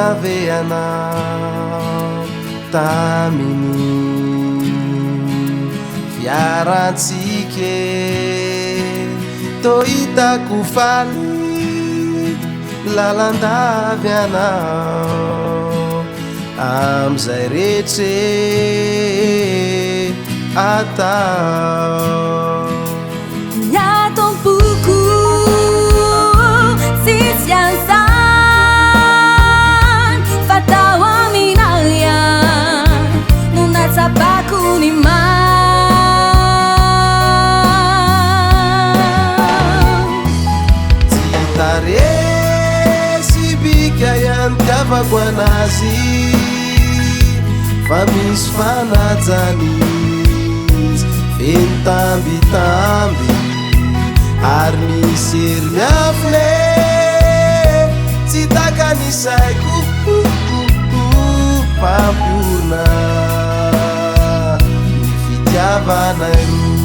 naveanao taminy fiarantsike toitako faly lalandavy anao amizay rehetre atao. Nyatompoko sisy an'izany fatao aminao ihany no natsapako ny tsy taresy bika ihany tiavako anazy fa misy fanajany izy feno tambitamby ary misy hery miafle tsy takanisaiko mpampiorina ny fitiavanay roa.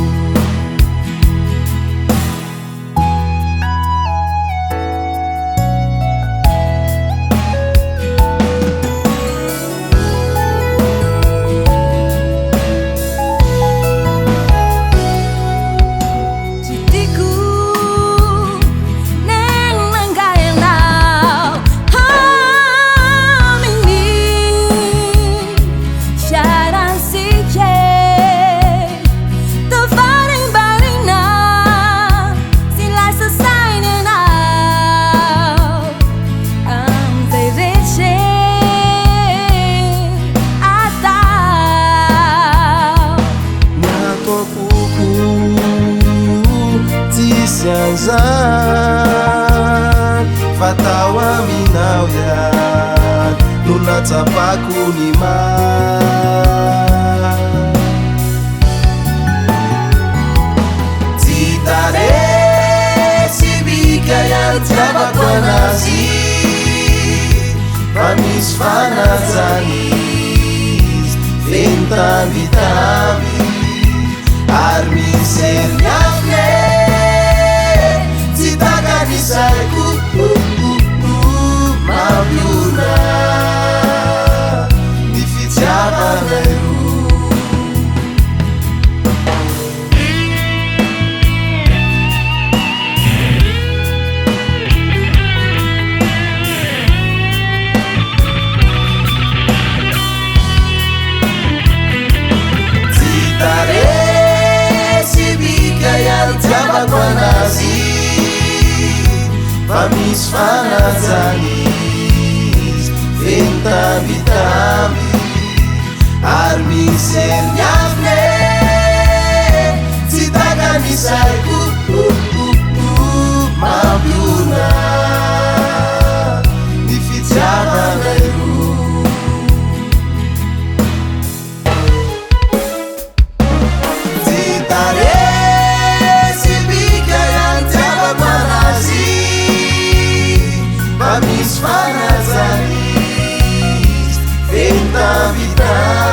Zan fatao aminao ihany no natsapako ny tsy taresy bika ihany tiavako anazy fa misy fanajany izy feno tambitamby ary misy hery miafle saiko mampiorina ny fitiavanay roa. Tsy taresy bika ihany tiavako anazy fa misy fanajany izy feno tambitamby ary misy hery miafle tsy takanisaiko mampiorina ny fitiavanay roa. Tsy taresy bika ihany tiavako anazy fa misy fanajany izy feno tambitamby